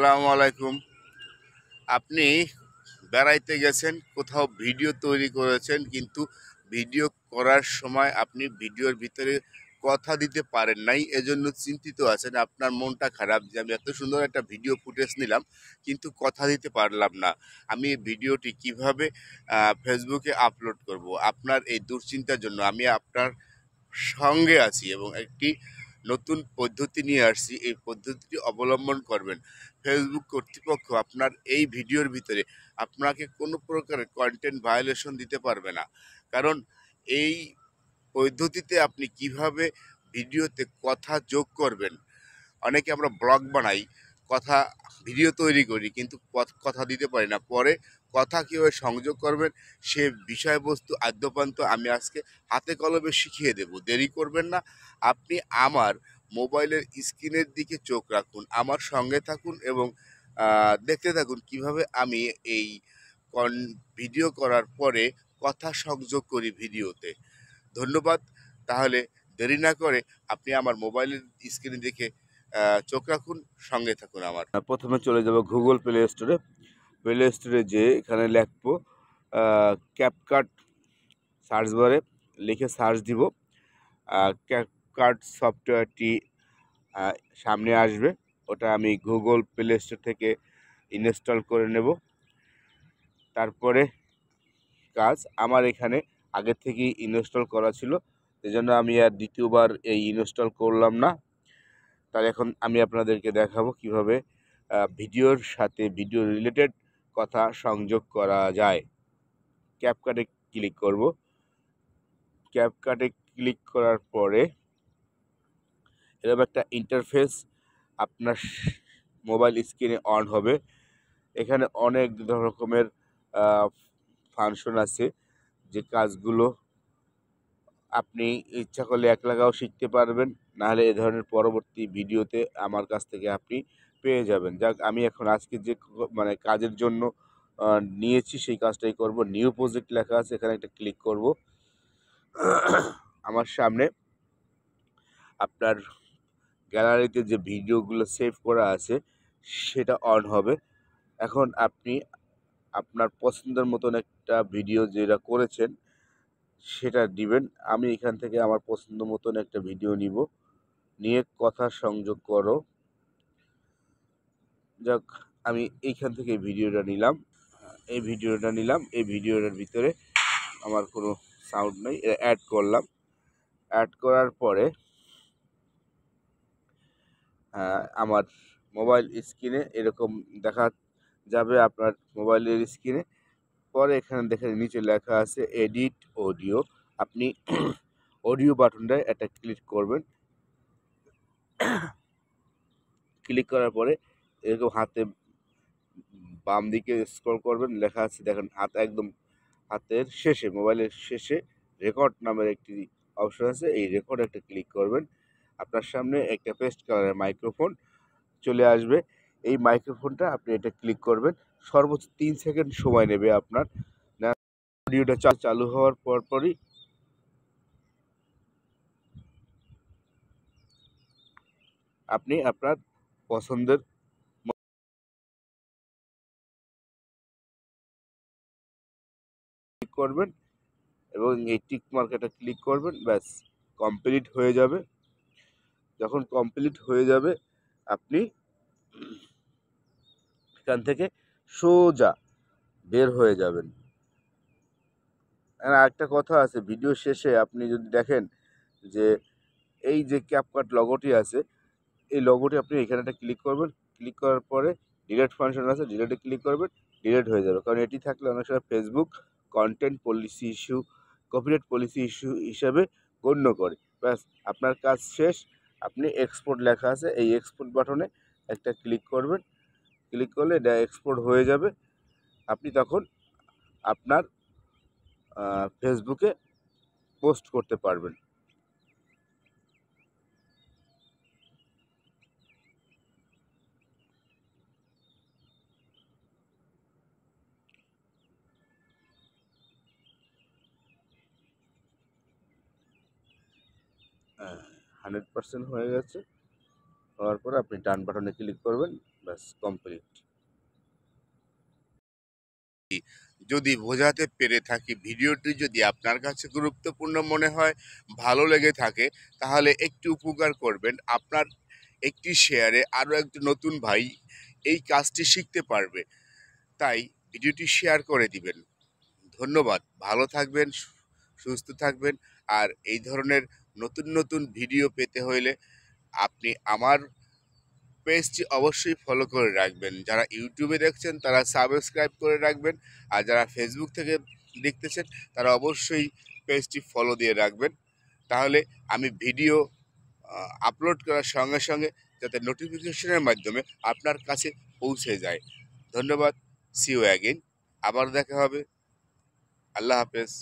আসসালামু আলাইকুম। আপনি বেড়াইতে গেছেন, কোথাও ভিডিও তৈরি করেছেন, কিন্তু ভিডিও করার সময় আপনি ভিডিওর ভিতরে কথা দিতে পারেন নাই, এজন্য চিন্তিত আছেন। আপনার মনটা খারাপ যে আমি এত সুন্দর একটা ভিডিও ফুটেজ নিলাম কিন্তু কথা দিতে পারলাম না। আমি এই ভিডিওটি কিভাবে ফেসবুকে আপলোড করব, আপনার এই দুশ্চিন্তার জন্য আমি আপনার সঙ্গে আছি এবং একটি নতুন পদ্ধতি নিয়ে আসছি। এই পদ্ধতিটি অবলম্বন করবেন। ফেসবুক কর্তৃপক্ষ আপনার এই ভিডিওর ভিতরে আপনাকে কোনো প্রকারের কন্টেন্ট ভায়োলেশন দিতে পারবে না, কারণ এই পদ্ধতিতে আপনি কিভাবে ভিডিওতে কথা যোগ করবেন। অনেকে আমরা ব্লগ বানাই, কথা ভিডিও তৈরি করি কিন্তু কথা দিতে পারি না। পরে কথা কীভাবে সংযোগ করবেন সে বিষয়বস্তু আদ্যপান্ত আমি আজকে হাতে কলমে শিখিয়ে দেব। দেরি করবেন না, আপনি আমার মোবাইলের স্ক্রিনের দিকে চোখ রাখুন, আমার সঙ্গে থাকুন এবং দেখতে থাকুন কিভাবে আমি এই কন ভিডিও করার পরে কথা সংযোগ করি ভিডিওতে। ধন্যবাদ। তাহলে দেরি না করে আপনি আমার মোবাইলের স্ক্রিনে দেখে চোখ রাখুন, সঙ্গে থাকুন আমার। প্রথমে চলে যাব গুগল প্লে স্টোরে। প্লে স্টোরে যেয়ে এখানে লিখবো ক্যাপকাট, সার্চ বারে লিখে সার্চ দিব। ক্যাপকাট সফটওয়্যারটি সামনে আসবে, ওটা আমি গুগল প্লে স্টোর থেকে ইনস্টল করে নেব। তারপরে কাজ আমার এখানে আগে থেকেই ইনস্টল করা ছিল, সেজন্য আমি আর দ্বিতীয়বার এই ইনস্টল করলাম না। তাহলে এখন আমি আপনাদেরকে দেখাবো কিভাবে ভিডিওর সাথে ভিডিও রিলেটেড কথা সংযোগ করা যায়। ক্যাপকাটে ক্লিক করব। ক্যাপকাটে ক্লিক করার পরে এরকম একটা ইন্টারফেস আপনার মোবাইল স্ক্রিনে অন হবে। এখানে অনেক রকমের ফাংশন আছে, যে কাজগুলো আপনি ইচ্ছা করলে একলাগাও শিখতে পারবেন, নাহলে এ ধরনের পরবর্তী ভিডিওতে আমার কাছ থেকে আপনি পেয়ে যাবেন। যাক, আমি এখন আজকে যে কাজের জন্য নিয়েছি সেই কাজটাই করব। নিউ প্রজেক্ট লেখা আছে, এখানে একটা ক্লিক করব। আমার সামনে আপনার গ্যালারিতে যে ভিডিওগুলো সেভ করা আছে সেটা অন হবে। এখন আপনি আপনার পছন্দের মতন একটা ভিডিও যেটা করেছেন সেটা দিবেন। আমি এখান থেকে আমার পছন্দ মতন একটা ভিডিও নিব, নিয়ে কথা সংযোগ করো। যাক, আমি এইখান থেকে ভিডিওটা নিলাম। এই ভিডিওটার ভিতরে আমার কোনো সাউন্ড নেই, অ্যাড করলাম। অ্যাড করার পরে আমার মোবাইল স্ক্রিনে এরকম দেখা যাবে, আপনার মোবাইলের স্ক্রিনে। পরে এখানে দেখেন নিচে লেখা আছে এডিট অডিও। আপনি অডিও বাটনটায় একটা ক্লিক করবেন। ক্লিক করার পরে এরকম হাতে বাম দিকে স্ক্রল করবেন, লেখা আছে দেখেন একদম হাতের শেষে, মোবাইলের শেষে রেকর্ড নামের একটি অপশন আছে, এই রেকর্ড একটা ক্লিক করবেন। আপনার সামনে একটা পেস্ট কালারের মাইক্রোফোন চলে আসবে। এই মাইক্রোফোনটা আপনি এটা ক্লিক করবেন। সর্বোচ্চ 3 সেকেন্ড সময় নেবে আপনার। ভিডিওটা চালু হওয়ার পরপরই আপনি আপনার পছন্দের ক্লিক করবেন এবং এই টিক মার্কটা ক্লিক করবেন, ব্যাস কমপ্লিট হয়ে যাবে। যখন কমপ্লিট হয়ে যাবে আপনি এখান থেকে সোজা বের হয়ে যাবেন। আর একটা কথা আছে, ভিডিও শেষে আপনি যদি দেখেন যে এই যে ক্যাপকাট লগোটি আছে, এই লগোটি আপনি এখানে একটা ক্লিক করবেন। ক্লিক করার পরে ডিলেট ফাংশন আছে, ডিলেটে ক্লিক করবেন, ডিলেট হয়ে যাবে। কারণ এটি থাকলে অনেক সময় Facebook content policy issue, copyright policy issue হিসাবে গণ্য করে। ব্যাস, আপনার কাজ শেষ। আপনি এক্সপোর্ট লেখা আছে, এই এক্সপোর্ট বাটনে একটা ক্লিক করবেন। ক্লিক করলে এটা এক্সপোর্ট হয়ে যাবে। আপনি তখন আপনার ফেসবুকে পোস্ট করতে পারবেন। 100% হয়ে গেছে। হওয়ার পরে আপনি ডান বাটনে ক্লিক করবেন, ব্যাস কমপ্লিট। যদি বোঝাতে পেরে থাকি, ভিডিওটি যদি আপনার কাছে গুরুত্বপূর্ণ মনে হয়, ভালো লেগে থাকে, তাহলে একটু উপকার করবেন। আপনার একটি শেয়ারে আরও একজন নতুন ভাই এই কাজটি শিখতে পারবে, তাই ভিডিওটি শেয়ার করে দিবেন। ধন্যবাদ। ভালো থাকবেন, সুস্থ থাকবেন। আর এই ধরনের নতুন নতুন ভিডিও পেতে হইলে আপনি আমার পেজটি অবশ্যই ফলো করে রাখবেন। যারা ইউটিউবে দেখছেন তারা সাবস্ক্রাইব করে রাখবেন, আর যারা ফেসবুক থেকে দেখতেছেন তারা অবশ্যই পেজটি ফলো দিয়ে রাখবেন। তাহলে আমি ভিডিও আপলোড করার সঙ্গে সঙ্গে যাতে নোটিফিকেশনের মাধ্যমে আপনার কাছে পৌঁছে যায়। ধন্যবাদ। See you again. আবার দেখা হবে। আল্লাহ হাফেজ।